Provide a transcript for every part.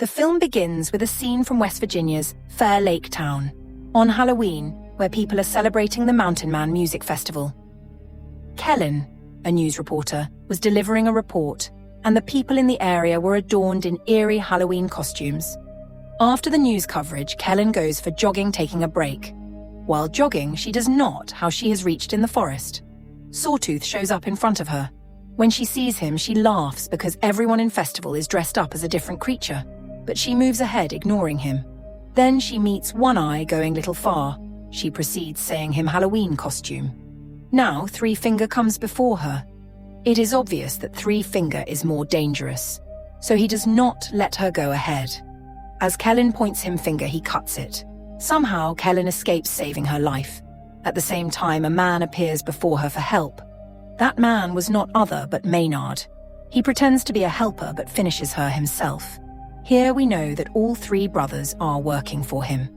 The film begins with a scene from West Virginia's Fairlake town, on Halloween, where people are celebrating the Mountain Man Music Festival. Kellen, a news reporter, was delivering a report, and the people in the area were adorned in eerie Halloween costumes. After the news coverage, Kellen goes for jogging, taking a break. While jogging, she does not how she has reached in the forest. Sawtooth shows up in front of her. When she sees him, she laughs because everyone in festival is dressed up as a different creature, but she moves ahead, ignoring him. Then she meets One Eye going little far. She proceeds saying him Halloween costume. Now Three Finger comes before her. It is obvious that Three Finger is more dangerous, so he does not let her go ahead. As Kellen points him finger, he cuts it. Somehow, Kellen escapes, saving her life. At the same time, a man appears before her for help. That man was not other but Maynard. He pretends to be a helper but finishes her himself. Here we know that all three brothers are working for him.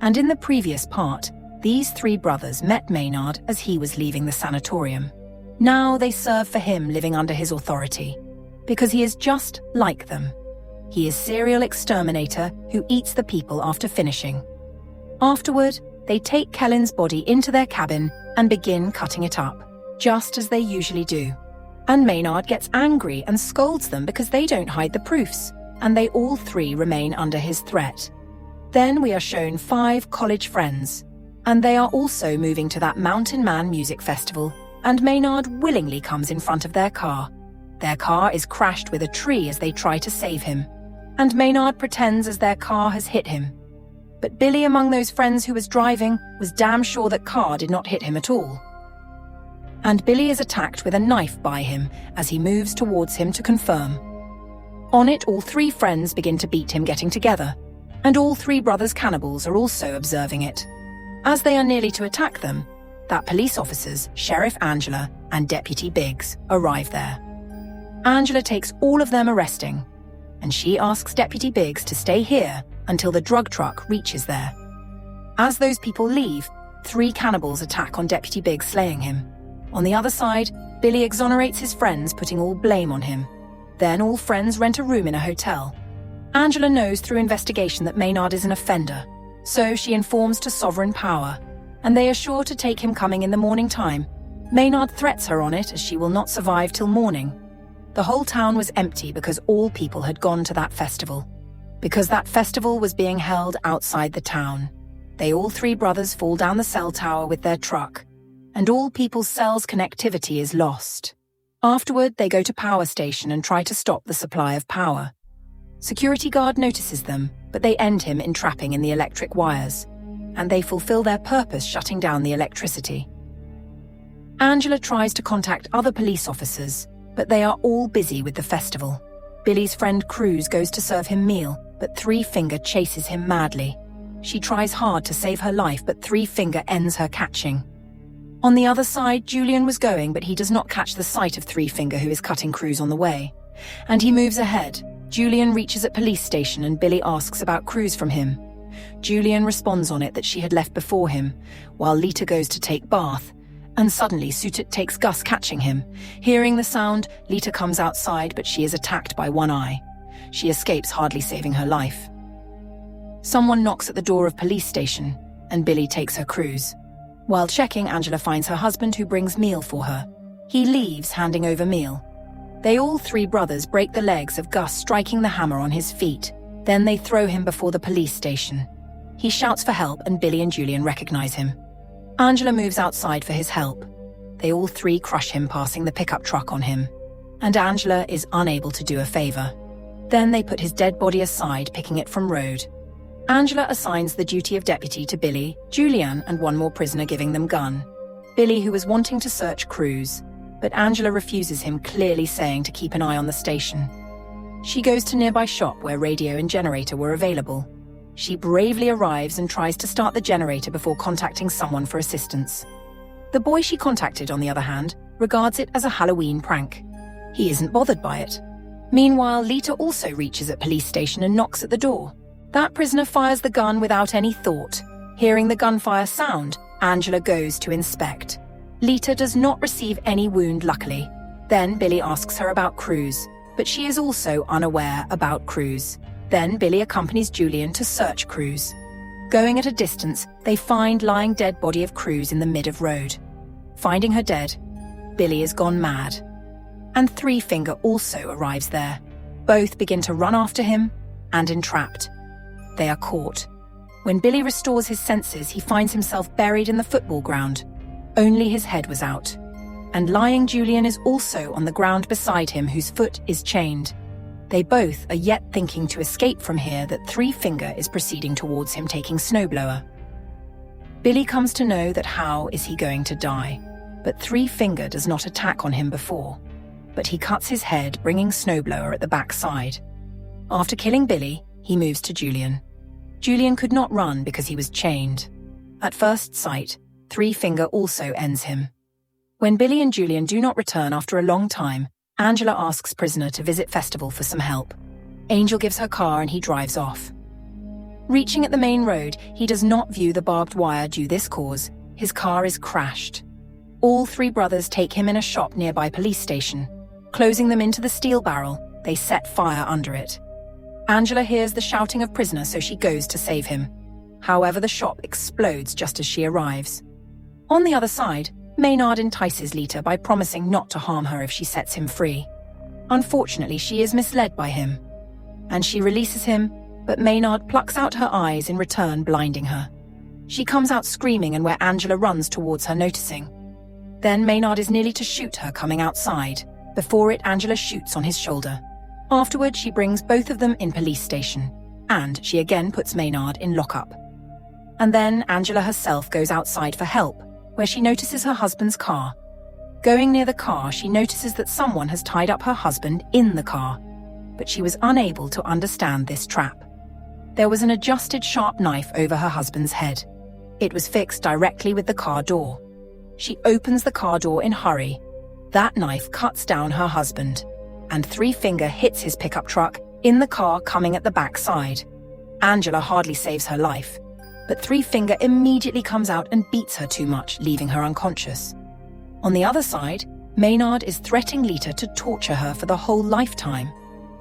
And in the previous part, these three brothers met Maynard as he was leaving the sanatorium. Now they serve for him, living under his authority, because he is just like them. He is serial exterminator who eats the people after finishing. Afterward, they take Kellen's body into their cabin and begin cutting it up, just as they usually do. And Maynard gets angry and scolds them because they don't hide the proofs, and they all three remain under his threat. Then we are shown 5 college friends, and they are also moving to that Mountain Man Music Festival, and Maynard willingly comes in front of their car. Their car is crashed with a tree as they try to save him, and Maynard pretends as their car has hit him. But Billy, among those friends who was driving, was damn sure that car did not hit him at all. And Billy is attacked with a knife by him as he moves towards him to confirm. On it, all 3 friends begin to beat him, getting together, and all 3 brothers cannibals are also observing it. As they are nearly to attack them, that police officers, Sheriff Angela and Deputy Biggs, arrive there. Angela takes all of them arresting, and she asks Deputy Biggs to stay here until the drug truck reaches there. As those people leave, 3 cannibals attack on Deputy Biggs, slaying him. On the other side, Billy exonerates his friends, putting all blame on him. Then all friends rent a room in a hotel. Angela knows through investigation that Maynard is an offender, so she informs to Sovereign Power, and they are sure to take him coming in the morning time. Maynard threats her on it as she will not survive till morning. The whole town was empty because all people had gone to that festival. Because that festival was being held outside the town. They all 3 brothers fall down the cell tower with their truck, and all people's cells' connectivity is lost. Afterward, they go to power station and try to stop the supply of power. Security guard notices them, but they end him entrapping in the electric wires, and they fulfill their purpose, shutting down the electricity. Angela tries to contact other police officers, but they are all busy with the festival. Billy's friend Cruz goes to serve him meal, but Three Finger chases him madly. She tries hard to save her life, but Three Finger ends her catching. On the other side, Julian was going, but he does not catch the sight of Three Finger, who is cutting Cruz on the way. And he moves ahead. Julian reaches at police station and Billy asks about Cruz from him. Julian responds on it that she had left before him, while Lita goes to take bath. And suddenly, Suited takes Gus, catching him. Hearing the sound, Lita comes outside, but she is attacked by One Eye. She escapes, hardly saving her life. Someone knocks at the door of police station, and Billy takes her Cruz. While checking, Angela finds her husband, who brings meal for her. He leaves, handing over meal. They all 3 brothers break the legs of Gus, striking the hammer on his feet. Then they throw him before the police station. He shouts for help, and Billy and Julian recognize him. Angela moves outside for his help. They all 3 crush him, passing the pickup truck on him. And Angela is unable to do a favor. Then they put his dead body aside, picking it from road. Angela assigns the duty of deputy to Billy, Julian, and 1 more prisoner, giving them gun. Billy, who was wanting to search Cruz, but Angela refuses him, clearly saying to keep an eye on the station. She goes to nearby shop where radio and generator were available. She bravely arrives and tries to start the generator before contacting someone for assistance. The boy she contacted, on the other hand, regards it as a Halloween prank. He isn't bothered by it. Meanwhile, Lita also reaches at police station and knocks at the door. That prisoner fires the gun without any thought. Hearing the gunfire sound, Angela goes to inspect. Lita does not receive any wound, luckily. Then Billy asks her about Cruz, but she is also unaware about Cruz. Then Billy accompanies Julian to search Cruz. Going at a distance, they find lying dead body of Cruz in the mid of road. Finding her dead, Billy is gone mad. And Three Finger also arrives there. Both begin to run after him and entrapped. They are caught. When Billy restores his senses, he finds himself buried in the football ground. Only his head was out. And lying Julian is also on the ground beside him, whose foot is chained. They both are yet thinking to escape from here that Three Finger is proceeding towards him taking Snowblower. Billy comes to know that how is he going to die, but Three Finger does not attack on him before, but he cuts his head, bringing Snowblower at the backside. After killing Billy, he moves to Julian. Julian could not run because he was chained. At first sight, Three Finger also ends him. When Billy and Julian do not return after a long time, Angela asks Prisoner to visit Festival for some help. Angel gives her car and he drives off. Reaching at the main road, he does not view the barbed wire due this cause. His car is crashed. All three brothers take him in a shop nearby police station. Closing them into the steel barrel, they set fire under it. Angela hears the shouting of Prisoner, so she goes to save him. However, the shop explodes just as she arrives. On the other side, Maynard entices Lita by promising not to harm her if she sets him free. Unfortunately, she is misled by him, and she releases him, but Maynard plucks out her eyes in return, blinding her. She comes out screaming, and where Angela runs towards her, noticing. Then Maynard is nearly to shoot her coming outside. Before it, Angela shoots on his shoulder. Afterward, she brings both of them in police station, and she again puts Maynard in lockup. And then Angela herself goes outside for help, where she notices her husband's car. Going near the car, she notices that someone has tied up her husband in the car, but she was unable to understand this trap. There was an adjusted sharp knife over her husband's head. It was fixed directly with the car door. She opens the car door in a hurry. That knife cuts down her husband, and Three Finger hits his pickup truck in the car coming at the backside. Angela hardly saves her life, but Three Finger immediately comes out and beats her too much, leaving her unconscious. On the other side, Maynard is threatening Lita to torture her for the whole lifetime.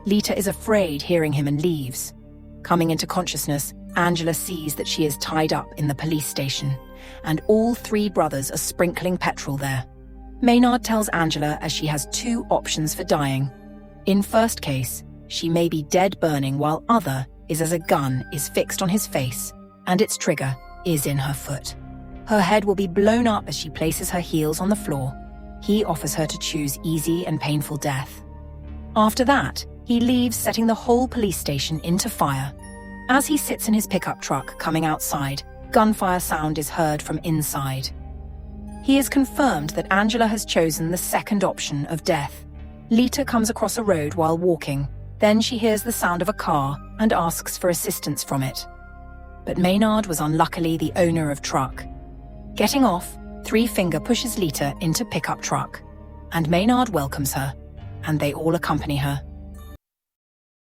Lita is afraid, hearing him, and leaves. Coming into consciousness, Angela sees that she is tied up in the police station, and all three brothers are sprinkling petrol there. Maynard tells Angela as she has two options for dying. In first case, she may be dead burning, while other is as a gun is fixed on his face, and its trigger is in her foot. Her head will be blown up as she places her heels on the floor. He offers her to choose easy and painful death. After that, he leaves, setting the whole police station into fire. As he sits in his pickup truck coming outside, gunfire sound is heard from inside. He is confirmed that Angela has chosen the second option of death. Lita comes across a road while walking. Then she hears the sound of a car and asks for assistance from it. But Maynard was unluckily the owner of truck. Getting off, Three Finger pushes Lita into pickup truck, and Maynard welcomes her, and they all accompany her.